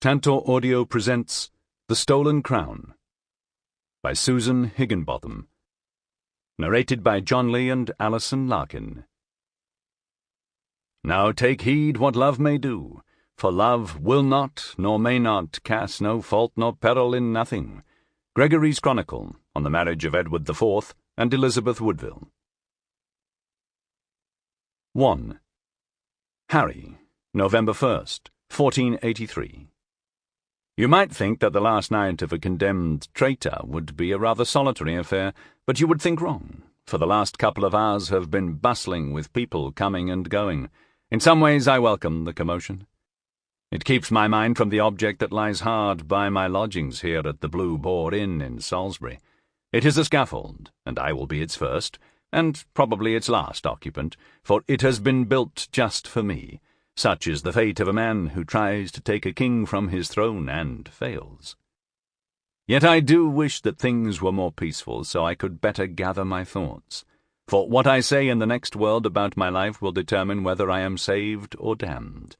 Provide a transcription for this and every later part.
Tantor Audio presents The Stolen Crown by Susan Higginbotham. Narrated by John Lee and Alison Larkin. Now take heed what love may do, for love will not, nor may not, cast no fault nor peril in nothing. Gregory's Chronicle on the marriage of Edward IV and Elizabeth Woodville. 1. Harry, November 1st, 1483. You might think that the last night of a condemned traitor would be a rather solitary affair, but you would think wrong, for the last couple of hours have been bustling with people coming and going. In some ways I welcome the commotion. It keeps my mind from the object that lies hard by my lodgings here at the Blue Boar Inn in Salisbury. It is a scaffold, and I will be its first, and probably its last occupant, for it has been built just for me. Such is the fate of a man who tries to take a king from his throne and fails. Yet I do wish that things were more peaceful, so I could better gather my thoughts. For what I say in the next world about my life will determine whether I am saved or damned.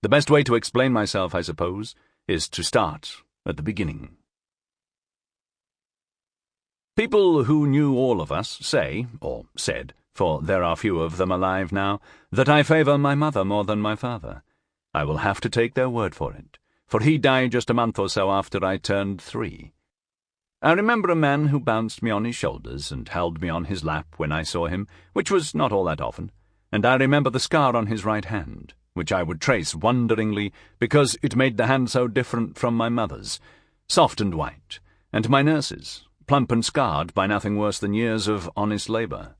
The best way to explain myself, I suppose, is to start at the beginning. People who knew all of us say, or said, for there are few of them alive now, that I favour my mother more than my father. I will have to take their word for it, for he died just a month or so after I turned 3. I remember a man who bounced me on his shoulders and held me on his lap when I saw him, which was not all that often, and I remember the scar on his right hand, which I would trace wonderingly because it made the hand so different from my mother's, soft and white, and my nurse's, plump and scarred by nothing worse than years of honest labour.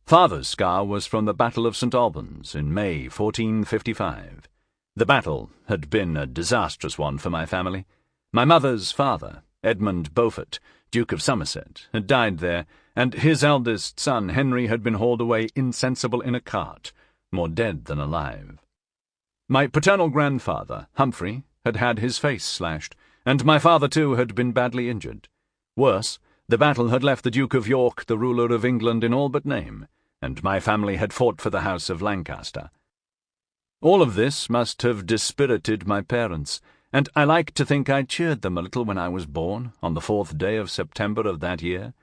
Father's scar was from the Battle of St. Albans in May 1455. The battle had been a disastrous one for my family. My mother's father, Edmund Beaufort, Duke of Somerset, had died there, and his eldest son Henry had been hauled away insensible in a cart, more dead than alive. My paternal grandfather, Humphrey, had had his face slashed, and my father too had been badly injured. Worse, the battle had left the Duke of York the ruler of England in all but name, and my family had fought for the House of Lancaster. All of this must have dispirited my parents, and I like to think I cheered them a little when I was born, on the 4th day of September of that year,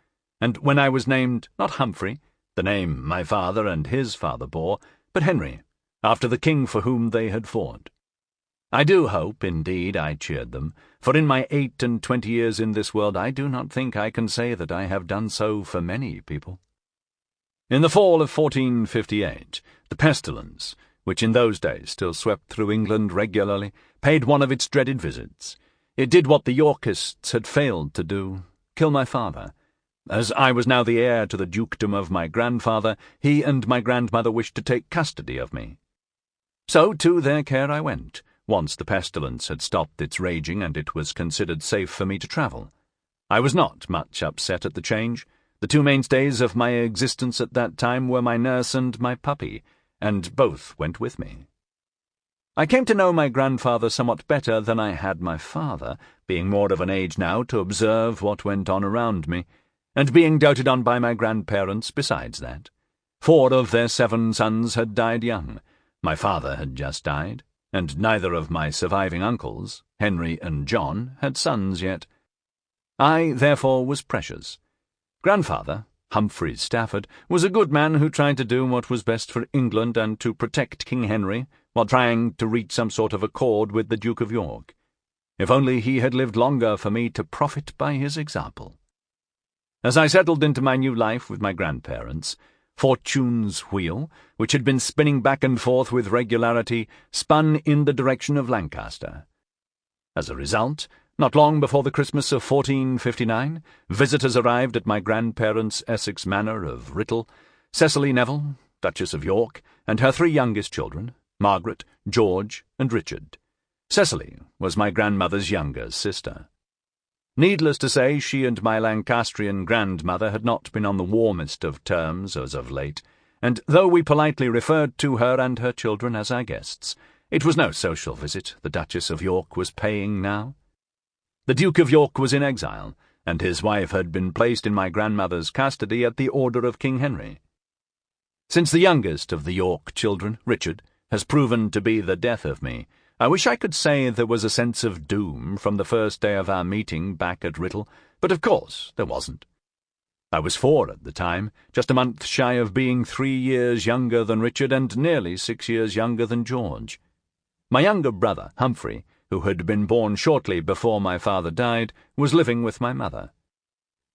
and when I was named, not Humphrey, the name my father and his father bore, but Henry, after the king for whom they had fought. I do hope, indeed, I cheered them, for in my 28 years in this world I do not think I can say that I have done so for many people. In the fall of 1458, the pestilence, which in those days still swept through England regularly, paid one of its dreaded visits. It did what the Yorkists had failed to do, kill my father. As I was now the heir to the dukedom of my grandfather, he and my grandmother wished to take custody of me. So to their care I went, once the pestilence had stopped its raging and it was considered safe for me to travel. I was not much upset at the change. The two mainstays of my existence at that time were my nurse and my puppy, and both went with me. I came to know my grandfather somewhat better than I had my father, being more of an age now to observe what went on around me, and being doted on by my grandparents besides that. 4 of their 7 sons had died young. My father had just died, and neither of my surviving uncles, Henry and John, had sons yet. I, therefore, was precious. Grandfather, Humphrey Stafford, was a good man who tried to do what was best for England and to protect King Henry, while trying to reach some sort of accord with the Duke of York. If only he had lived longer for me to profit by his example. As I settled into my new life with my grandparents, Fortune's wheel, which had been spinning back and forth with regularity, spun in the direction of Lancaster. As a result, not long before the Christmas of 1459, visitors arrived at my grandparents' Essex manor of Writtle, Cecily Neville, Duchess of York, and her 3 youngest children, Margaret, George, and Richard. Cecily was my grandmother's younger sister. Needless to say, she and my Lancastrian grandmother had not been on the warmest of terms as of late, and though we politely referred to her and her children as our guests, it was no social visit the Duchess of York was paying now. The Duke of York was in exile, and his wife had been placed in my grandmother's custody at the order of King Henry. Since the youngest of the York children, Richard, has proven to be the death of me, I wish I could say there was a sense of doom from the first day of our meeting back at Riddle, but of course there wasn't. I was 4 at the time, just a month shy of being 3 years younger than Richard and nearly 6 years younger than George. My younger brother, Humphrey, who had been born shortly before my father died, was living with my mother.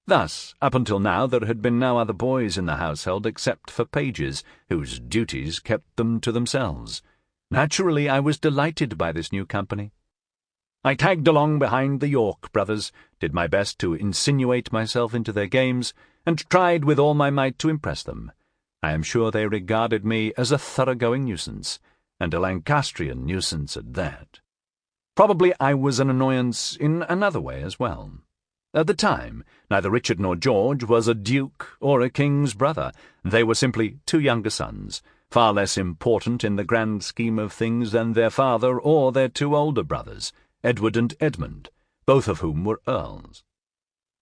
Thus, up until now, there had been no other boys in the household except for pages, whose duties kept them to themselves. Naturally, I was delighted by this new company. I tagged along behind the York brothers, did my best to insinuate myself into their games, and tried with all my might to impress them. I am sure they regarded me as a thoroughgoing nuisance, and a Lancastrian nuisance at that. Probably I was an annoyance in another way as well. At the time, neither Richard nor George was a duke or a king's brother. They were simply 2 younger sons, far less important in the grand scheme of things than their father or their 2 older brothers, Edward and Edmund, both of whom were earls.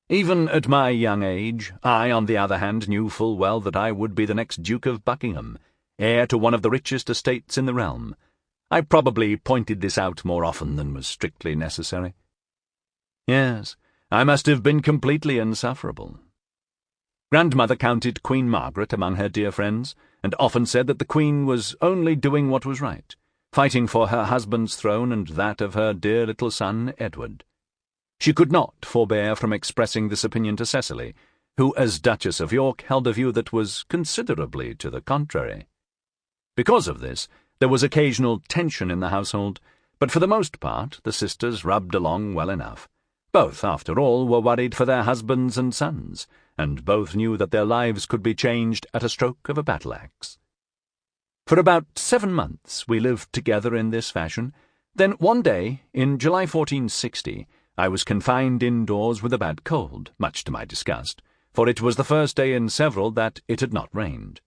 Even at my young age, I, on the other hand, knew full well that I would be the next Duke of Buckingham, heir to one of the richest estates in the realm. I probably pointed this out more often than was strictly necessary. Yes, I must have been completely insufferable. Grandmother counted Queen Margaret among her dear friends, and often said that the Queen was only doing what was right, fighting for her husband's throne and that of her dear little son Edward. She could not forbear from expressing this opinion to Cecily, who, as Duchess of York, held a view that was considerably to the contrary. Because of this, there was occasional tension in the household, but for the most part the sisters rubbed along well enough. Both, after all, were worried for their husbands and sons, and both knew that their lives could be changed at a stroke of a battle-axe. For about 7 months we lived together in this fashion. Then one day, in July 1460, I was confined indoors with a bad cold, much to my disgust, for it was the first day in several that it had not rained.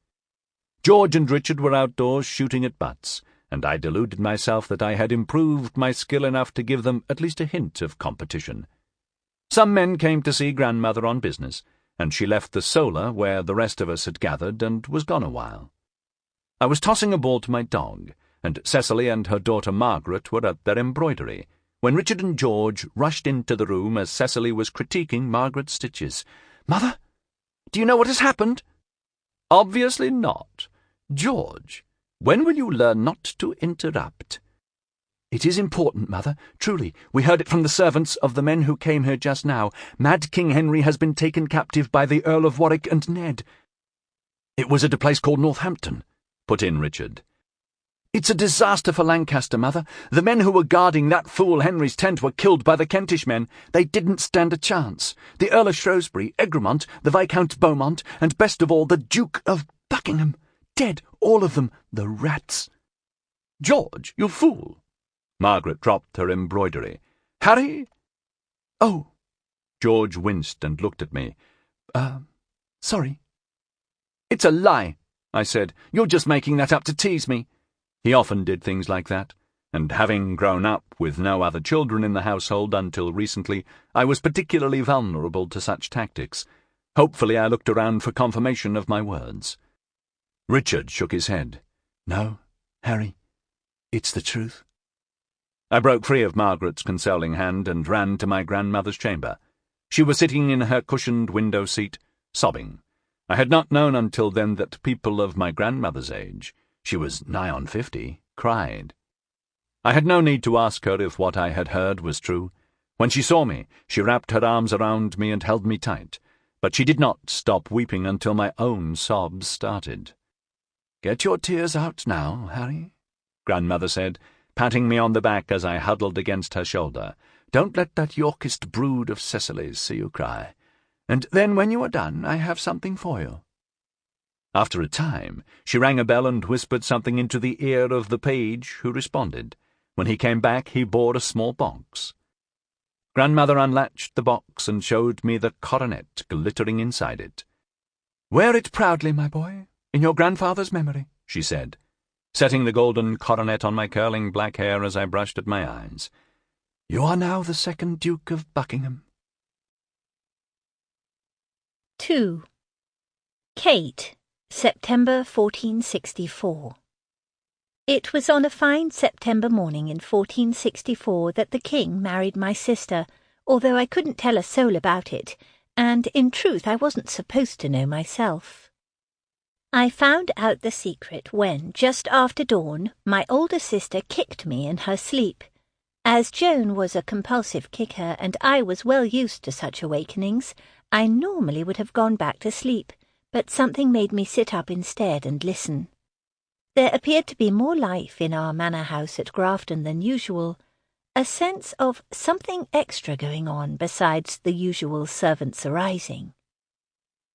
George and Richard were outdoors shooting at butts, and I deluded myself that I had improved my skill enough to give them at least a hint of competition. Some men came to see grandmother on business, and she left the solar where the rest of us had gathered and was gone a while. I was tossing a ball to my dog, and Cecily and her daughter Margaret were at their embroidery, when Richard and George rushed into the room as Cecily was critiquing Margaret's stitches. "Mother, do you know what has happened?" "Obviously not. George, when will you learn not to interrupt?" "It is important, Mother. Truly, we heard it from the servants of the men who came here just now. Mad King Henry has been taken captive by the Earl of Warwick and Ned." "It was at a place called Northampton," put in Richard. "It's a disaster for Lancaster, Mother. The men who were guarding that fool Henry's tent were killed by the Kentish men. They didn't stand a chance. The Earl of Shrewsbury, Egremont, the Viscount Beaumont, and best of all, the Duke of Buckingham. Dead, all of them, the rats." "George, you fool!" Margaret dropped her embroidery. "Harry?" "Oh." George winced and looked at me. Sorry." "It's a lie," I said. "You're just making that up to tease me." He often did things like that, and having grown up with no other children in the household until recently, I was particularly vulnerable to such tactics. Hopefully I looked around for confirmation of my words. Richard shook his head. "No, Harry, it's the truth." I broke free of Margaret's consoling hand and ran to my grandmother's chamber. She was sitting in her cushioned window seat, sobbing. I had not known until then that people of my grandmother's age, she was nigh on 50, cried. I had no need to ask her if what I had heard was true. When she saw me, she wrapped her arms around me and held me tight, but she did not stop weeping until my own sobs started. "Get your tears out now, Harry," Grandmother said, patting me on the back as I huddled against her shoulder. "Don't let that Yorkist brood of Cecily's see you cry. And then when you are done, I have something for you." After a time, she rang a bell and whispered something into the ear of the page, who responded. When he came back, he bore a small box. Grandmother unlatched the box and showed me the coronet glittering inside it. "Wear it proudly, my boy, in your grandfather's memory," she said, setting the golden coronet on my curling black hair as I brushed at my eyes. "You are now the 2nd Duke of Buckingham." 2. Kate, September 1464. It was on a fine September morning in 1464 that the king married my sister, although I couldn't tell a soul about it, and in truth I wasn't supposed to know myself. I found out the secret when, just after dawn, my older sister kicked me in her sleep. As Joan was a compulsive kicker and I was well used to such awakenings, I normally would have gone back to sleep, but something made me sit up instead and listen. There appeared to be more life in our manor house at Grafton than usual, a sense of something extra going on besides the usual servants arising.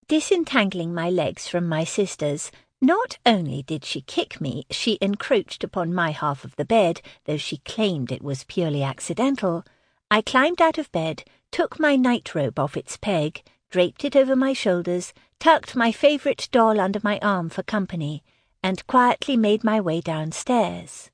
Disentangling my legs from my sister's, not only did she kick me, she encroached upon my half of the bed, though she claimed it was purely accidental. I climbed out of bed, took my night-robe off its peg, draped it over my shoulders, tucked my favourite doll under my arm for company, and quietly made my way downstairs.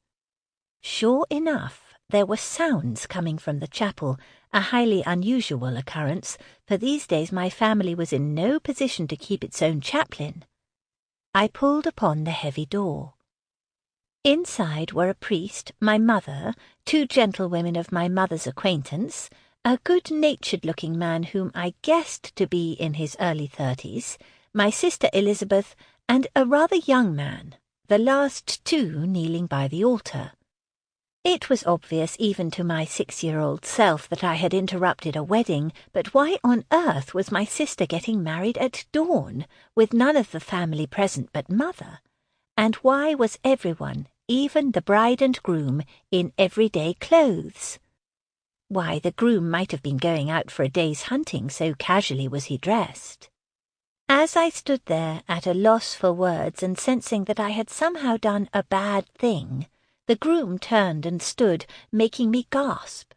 Sure enough, there were sounds coming from the chapel, a highly unusual occurrence, for these days my family was in no position to keep its own chaplain. I pulled upon the heavy door. Inside were a priest, my mother, two gentlewomen of my mother's acquaintance, a good-natured-looking man whom I guessed to be in his early 30s, my sister Elizabeth, and a rather young man, the last two kneeling by the altar. It was obvious even to my 6-year-old self that I had interrupted a wedding, but why on earth was my sister getting married at dawn, with none of the family present but Mother? And why was everyone, even the bride and groom, in everyday clothes? Why, the groom might have been going out for a day's hunting, so casually was he dressed. As I stood there at a loss for words and sensing that I had somehow done a bad thing, the groom turned and stood, making me gasp.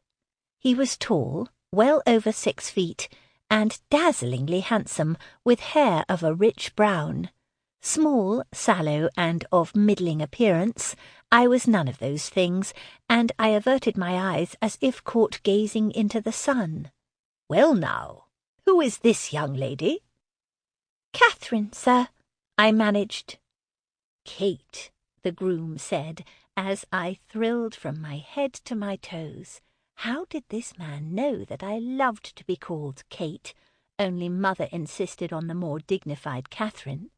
He was tall, well over 6 feet, and dazzlingly handsome, with hair of a rich brown. Small, sallow, and of middling appearance, I was none of those things, and I averted my eyes as if caught gazing into the sun. "Well now, who is this young lady?" "Katherine, sir," I managed. "Kate," the groom said, as I thrilled from my head to my toes. How did this man know that I loved to be called Kate, only Mother insisted on the more dignified Katherine?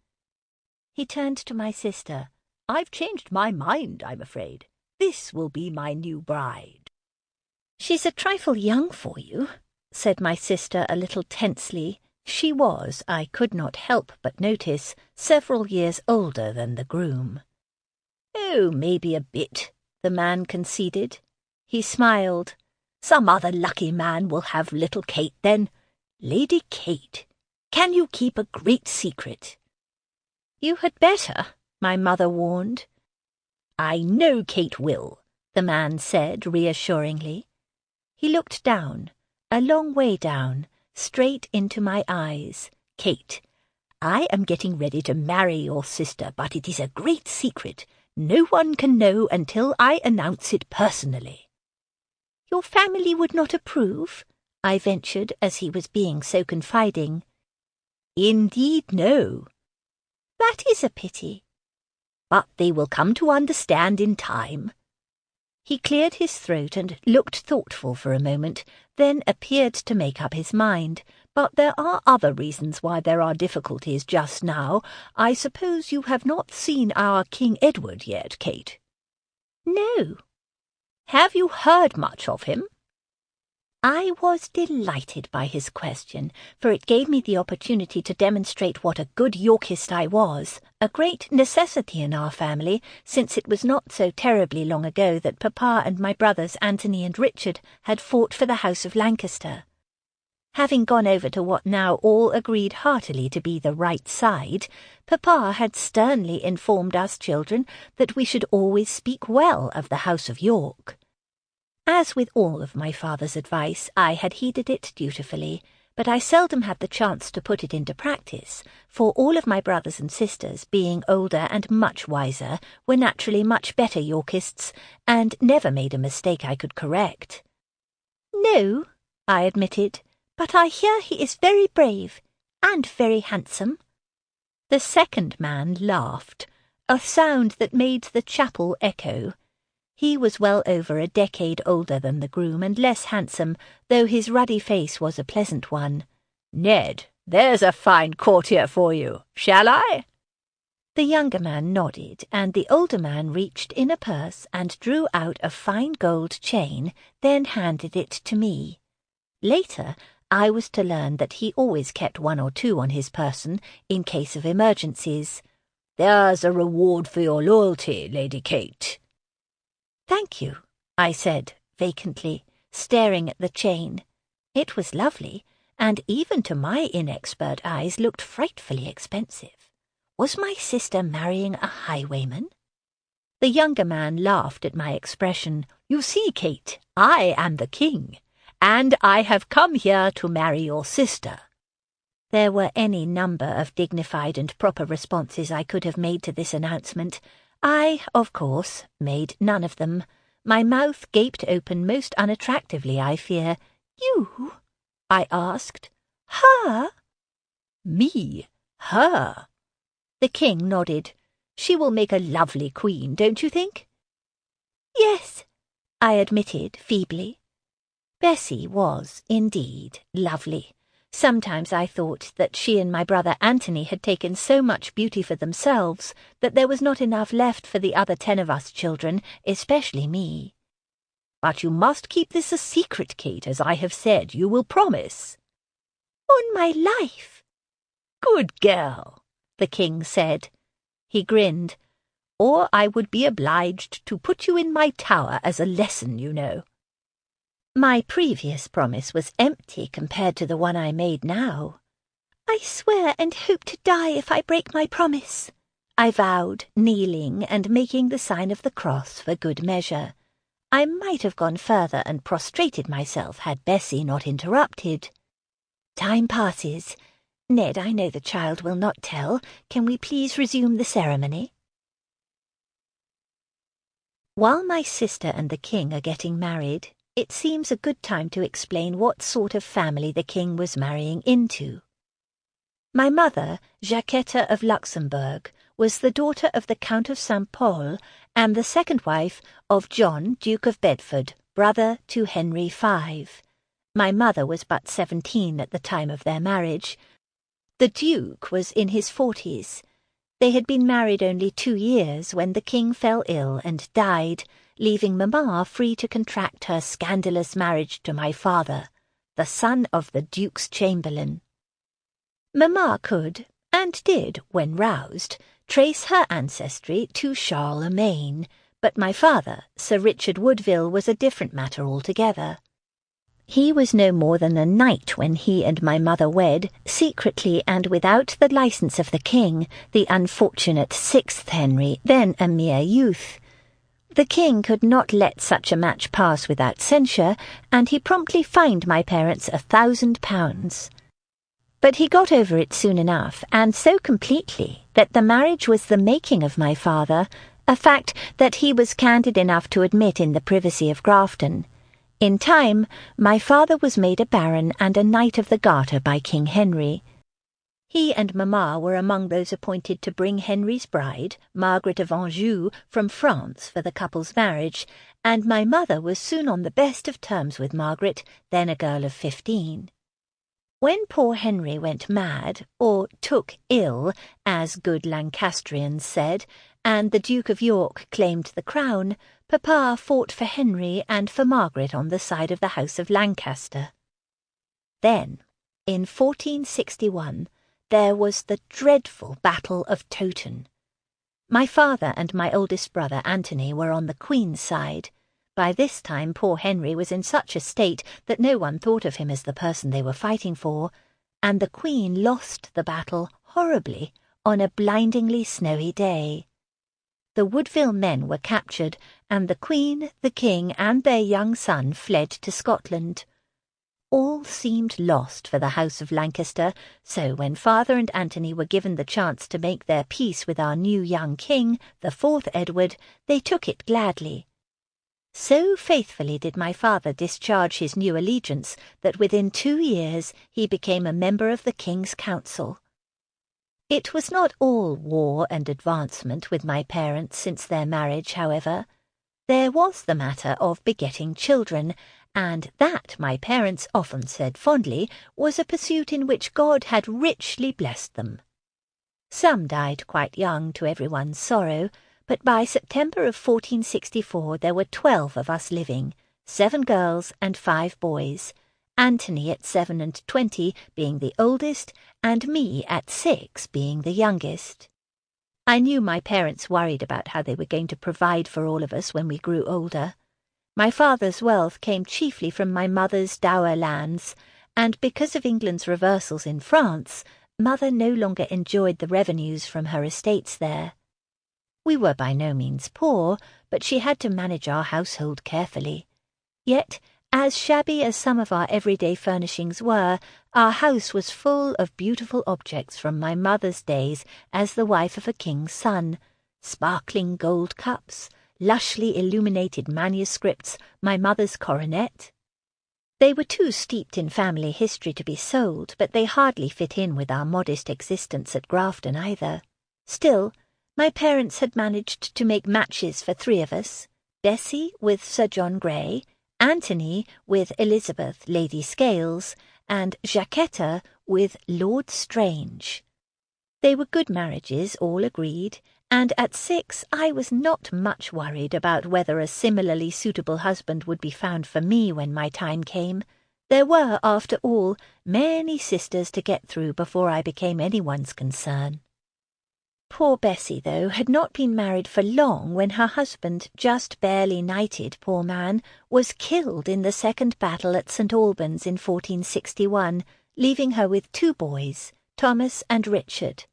He turned to my sister. "I've changed my mind, I'm afraid. This will be my new bride." "She's a trifle young for you," said my sister a little tensely. She was, I could not help but notice, several years older than the groom. "Oh, maybe a bit," the man conceded. He smiled. "Some other lucky man will have little Kate then. Lady Kate, can you keep a great secret?" "You had better," my mother warned. "I know Kate will," the man said reassuringly. He looked down, a long way down, straight into my eyes. "Kate, I am getting ready to marry your sister, but it is a great secret. No one can know until I announce it personally." "Your family would not approve?" I ventured, as he was being so confiding. "Indeed, no." "That is a pity." "But they will come to understand in time." He cleared his throat and looked thoughtful for a moment, then appeared to make up his mind. "But there are other reasons why there are difficulties just now. I suppose you have not seen our King Edward yet, Kate?" "No." "Have you heard much of him?" I was delighted by his question, for it gave me the opportunity to demonstrate what a good Yorkist I was, a great necessity in our family, since it was not so terribly long ago that Papa and my brothers Anthony and Richard had fought for the House of Lancaster. Having gone over to what now all agreed heartily to be the right side, Papa had sternly informed us children that we should always speak well of the House of York. As with all of my father's advice, I had heeded it dutifully, but I seldom had the chance to put it into practice, for all of my brothers and sisters, being older and much wiser, were naturally much better Yorkists, and never made a mistake I could correct. "No," I admitted, "but I hear he is very brave, and very handsome." The second man laughed, a sound that made the chapel echo. He was well over a decade older than the groom and less handsome, though his ruddy face was a pleasant one. "Ned, there's a fine courtier for you. Shall I?" The younger man nodded, and the older man reached in a purse and drew out a fine gold chain, then handed it to me. Later, I was to learn that he always kept one or two on his person in case of emergencies. "There's a reward for your loyalty, Lady Kate." "Thank you," I said vacantly, staring at the chain. It was lovely, and even to my inexpert eyes looked frightfully expensive. Was my sister marrying a highwayman? The younger man laughed at my expression. "You see, Kate, I am the king, and I have come here to marry your sister." There were any number of dignified and proper responses I could have made to this announcement. I, of course, made none of them. My mouth gaped open most unattractively, I fear. "You?" I asked. "Her?" "Me? Her?" The king nodded. "She will make a lovely queen, don't you think?" "Yes," I admitted feebly. Bessie was, indeed, lovely. Sometimes I thought that she and my brother Anthony had taken so much beauty for themselves that there was not enough left for the other 10 of us children, especially me. "But you must keep this a secret, Kate, as I have said. You will promise?" "On my life." "Good girl," the king said. He grinned. "Or I would be obliged to put you in my tower as a lesson, you know." My previous promise was empty compared to the one I made now. "I swear and hope to die if I break my promise," I vowed, kneeling and making the sign of the cross for good measure. I might have gone further and prostrated myself had Bessie not interrupted. "Time passes. Ned, I know the child will not tell. Can we please resume the ceremony?" While my sister and the king are getting married, it seems a good time to explain what sort of family the king was marrying into. My mother, Jacquetta of Luxembourg, was the daughter of the Count of St. Pol and the second wife of John, Duke of Bedford, brother to Henry V. My mother was but 17 at the time of their marriage. The Duke was in his 40s. They had been married only 2 years when the king fell ill and died, leaving Mamma free to contract her scandalous marriage to my father, the son of the Duke's Chamberlain. Mamma could, and did when roused, trace her ancestry to Charlemagne, but my father, Sir Richard Woodville, was a different matter altogether. He was no more than a knight when he and my mother wed, secretly and without the licence of the king, the unfortunate 6th Henry, then a mere youth. The king could not let such a match pass without censure, and he promptly fined my parents £1,000. But he got over it soon enough, and so completely that the marriage was the making of my father, a fact that he was candid enough to admit in the privacy of Grafton. In time, my father was made a baron and a Knight of the Garter by King Henry. He and Mamma were among those appointed to bring Henry's bride, Margaret of Anjou, from France for the couple's marriage, and my mother was soon on the best of terms with Margaret, then a girl of 15. When poor Henry went mad, or took ill, as good Lancastrians said, and the Duke of York claimed the crown, Papa fought for Henry and for Margaret on the side of the House of Lancaster. Then, in 1461, there was the dreadful Battle of Towton. My father and my oldest brother Anthony were on the Queen's side. By this time poor Henry was in such a state that no one thought of him as the person they were fighting for, and the Queen lost the battle horribly on a blindingly snowy day. The Woodville men were captured, and the Queen, the King, and their young son fled to Scotland. All seemed lost for the House of Lancaster, so when Father and Anthony were given the chance to make their peace with our new young king, the 4th Edward, they took it gladly. So faithfully did my father discharge his new allegiance that within 2 years he became a member of the King's Council. It was not all war and advancement with my parents since their marriage, however. There was the matter of begetting children, and that, my parents often said fondly, was a pursuit in which God had richly blessed them. Some died quite young, to everyone's sorrow, but by September of 1464 there were 12 of us living, 7 girls and 5 boys, Anthony at 7 and 20 being the oldest, and me at 6 being the youngest. I knew my parents worried about how they were going to provide for all of us when we grew older. My father's wealth came chiefly from my mother's dower lands, and because of England's reversals in France, Mother no longer enjoyed the revenues from her estates there. We were by no means poor, but she had to manage our household carefully. Yet, as shabby as some of our everyday furnishings were, our house was full of beautiful objects from my mother's days as the wife of a king's son, sparkling gold cups, lushly illuminated manuscripts, my mother's coronet. They were too steeped in family history to be sold, but they hardly fit in with our modest existence at Grafton either. Still, my parents had managed to make matches for 3 of us, Bessie with Sir John Grey, Anthony with Elizabeth, Lady Scales, and Jacquetta with Lord Strange. They were good marriages, all agreed, and at 6 I was not much worried about whether a similarly suitable husband would be found for me when my time came. There were, after all, many sisters to get through before I became anyone's concern. Poor Bessie, though, had not been married for long when her husband, just barely knighted, poor man, was killed in the Second Battle at St. Albans in 1461, leaving her with 2 boys, Thomas and Richard.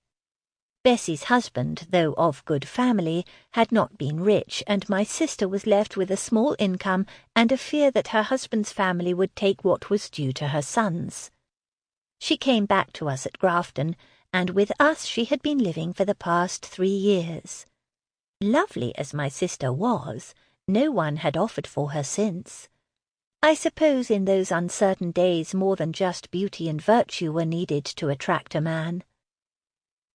Bessie's husband, though of good family, had not been rich, and my sister was left with a small income and a fear that her husband's family would take what was due to her sons. She came back to us at Grafton, and with us she had been living for the past 3 years. Lovely as my sister was, no one had offered for her since. I suppose in those uncertain days more than just beauty and virtue were needed to attract a man.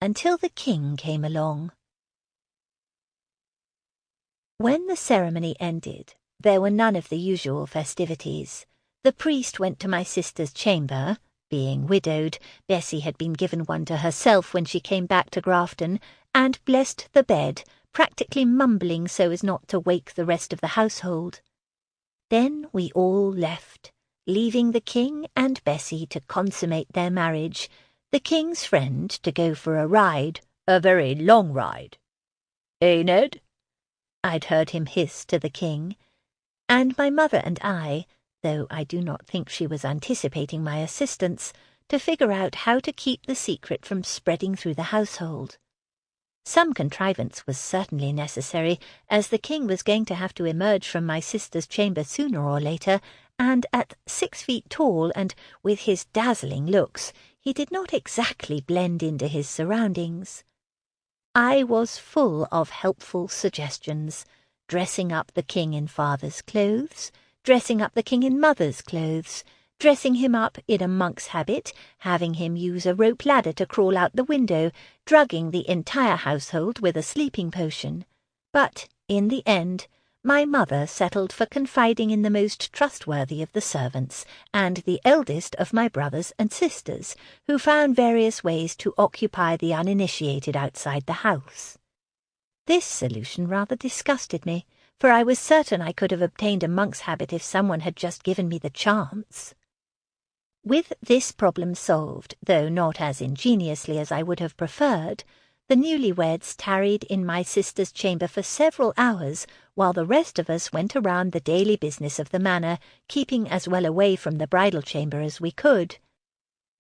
Until the king came along. When the ceremony ended, there were none of the usual festivities. The priest went to my sister's chamber. Being widowed, Bessie had been given one to herself when she came back to Grafton, and blessed the bed, practically mumbling so as not to wake the rest of the household. Then we all left, leaving the king and Bessie to consummate their marriage, the king's friend to go for a ride, a very long ride. "Eh, Ned?" I'd heard him hiss to the king, and my mother and I, though I do not think she was anticipating my assistance, to figure out how to keep the secret from spreading through the household. Some contrivance was certainly necessary, as the king was going to have to emerge from my sister's chamber sooner or later, and at 6 feet tall and with his dazzling looks, he did not exactly blend into his surroundings. I was full of helpful suggestions, dressing up the king in father's clothes, dressing up the king in mother's clothes, dressing him up in a monk's habit, having him use a rope ladder to crawl out the window, drugging the entire household with a sleeping potion. But, in the end, my mother settled for confiding in the most trustworthy of the servants, and the eldest of my brothers and sisters, who found various ways to occupy the uninitiated outside the house. This solution rather disgusted me, for I was certain I could have obtained a monk's habit if someone had just given me the chance. With this problem solved, though not as ingeniously as I would have preferred, the newlyweds tarried in my sister's chamber for several hours, while the rest of us went around the daily business of the manor, keeping as well away from the bridal chamber as we could.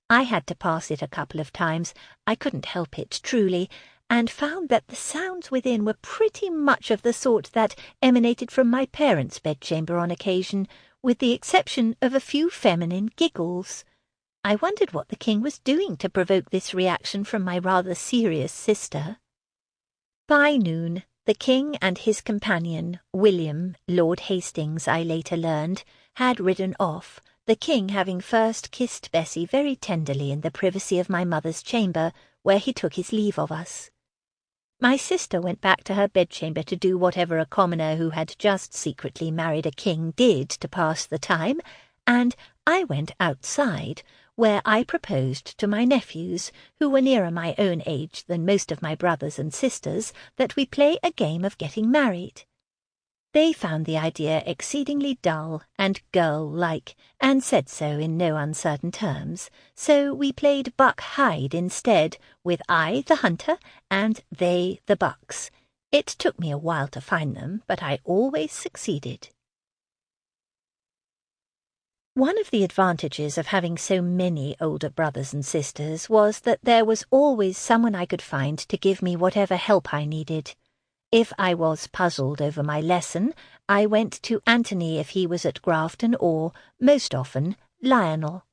I had to pass it a couple of times, I couldn't help it, truly, and found that the sounds within were pretty much of the sort that emanated from my parents' bedchamber on occasion, with the exception of a few feminine giggles. I wondered what the king was doing to provoke this reaction from my rather serious sister. By noon, the king and his companion, William, Lord Hastings, I later learned, had ridden off, the king having first kissed Bessie very tenderly in the privacy of my mother's chamber, where he took his leave of us. My sister went back to her bedchamber to do whatever a commoner who had just secretly married a king did to pass the time, and I went outside, where I proposed to my nephews, who were nearer my own age than most of my brothers and sisters, that we play a game of getting married. They found the idea exceedingly dull and girl-like, and said so in no uncertain terms, so we played buck-hide instead, with I the hunter and they the bucks. It took me a while to find them, but I always succeeded. One of the advantages of having so many older brothers and sisters was that there was always someone I could find to give me whatever help I needed. If I was puzzled over my lesson, I went to Anthony if he was at Grafton or, most often, Lionel.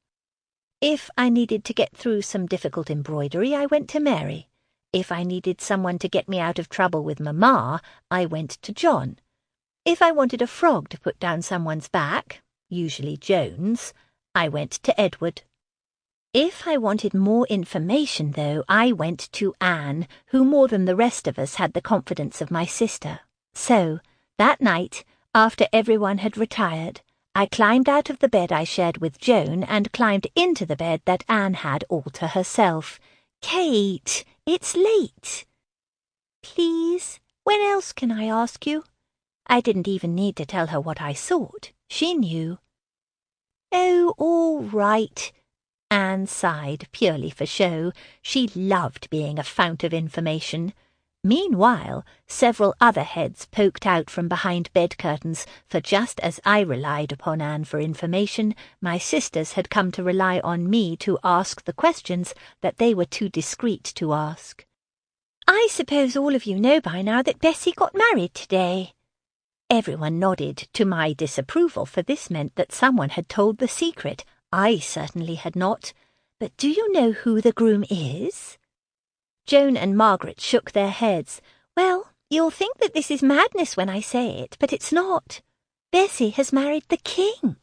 If I needed to get through some difficult embroidery, I went to Mary. If I needed someone to get me out of trouble with Mamma, I went to John. If I wanted a frog to put down someone's back, usually Jones, I went to Edward. If I wanted more information, though, I went to Anne, who more than the rest of us had the confidence of my sister. So, that night, after everyone had retired, I climbed out of the bed I shared with Joan and climbed into the bed that Anne had all to herself. "Kate, it's late." "Please, when else can I ask you?" I didn't even need to tell her what I thought. She knew. "Oh, all right." Anne sighed, purely for show. She loved being a fount of information. Meanwhile, several other heads poked out from behind bed curtains, for just as I relied upon Anne for information, my sisters had come to rely on me to ask the questions that they were too discreet to ask. "I suppose all of you know by now that Bessie got married today." Everyone nodded to my disapproval, for this meant that someone had told the secret. I certainly had not. But do you know who the groom is? Joan and Margaret shook their heads. "Well, you'll think that this is madness when I say it, but it's not. Bessie has married the king."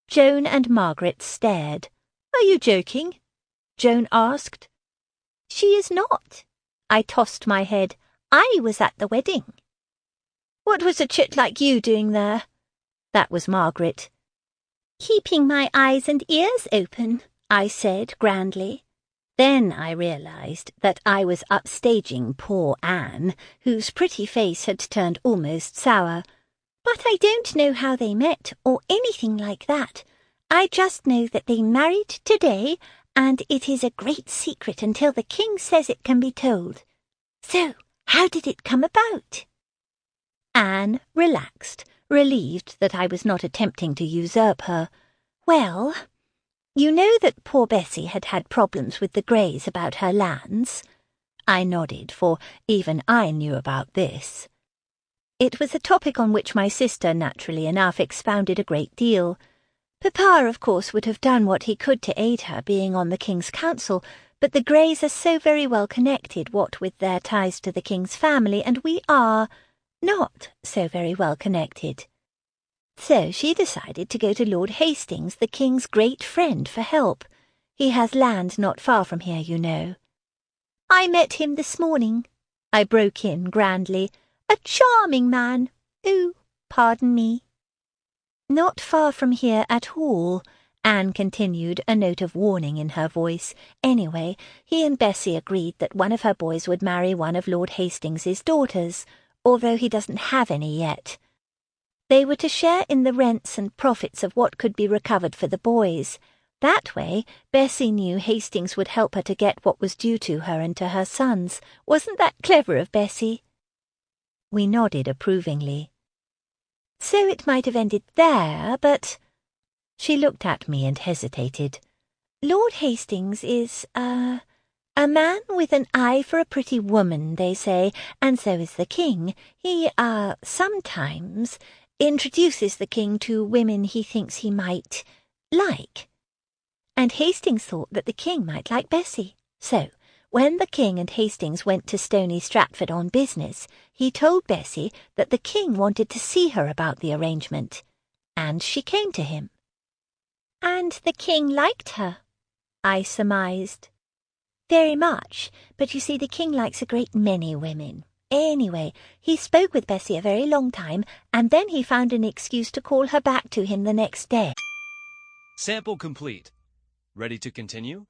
Joan and Margaret stared. "Are you joking?" Joan asked. "She is not." I tossed my head. "I was at the wedding." "What was a chit like you doing there?" That was Margaret. "Keeping my eyes and ears open," I said grandly. Then I realised that I was upstaging poor Anne, whose pretty face had turned almost sour. "But I don't know how they met, or anything like that. I just know that they married today, and it is a great secret until the king says it can be told. So, how did it come about?" Anne relaxed, relieved that I was not attempting to usurp her. "Well, you know that poor Bessie had had problems with the Greys about her lands?" I nodded, for even I knew about this. It was a topic on which my sister, naturally enough, expounded a great deal. Papa, of course, would have done what he could to aid her, being on the King's Council, but the Greys are so very well connected, what with their ties to the King's family, and we are not so very well connected. So she decided to go to Lord Hastings, the King's great friend, for help. He has land not far from here, you know. "I met him this morning," I broke in grandly. "A charming man. Oh, pardon me." "Not far from here at all," Anne continued, a note of warning in her voice. "Anyway, he and Bessie agreed that one of her boys would marry one of Lord Hastings's daughters, although he doesn't have any yet. They were to share in the rents and profits of what could be recovered for the boys. That way, Bessie knew Hastings would help her to get what was due to her and to her sons. Wasn't that clever of Bessie?" We nodded approvingly. "So it might have ended there, but—" She looked at me and hesitated. "Lord Hastings is, a man with an eye for a pretty woman, they say, and so is the king. He, sometimes introduces the king to women he thinks he might like. And Hastings thought that the king might like Bessie. So, when the king and Hastings went to Stony Stratford on business, he told Bessie that the king wanted to see her about the arrangement. And she came to him." And the king liked her, I surmised. Very much, but you see the king likes a great many women. Anyway, he spoke with Bessie a very long time, and then he found an excuse to call her back to him the next day. Sample complete. Ready to continue?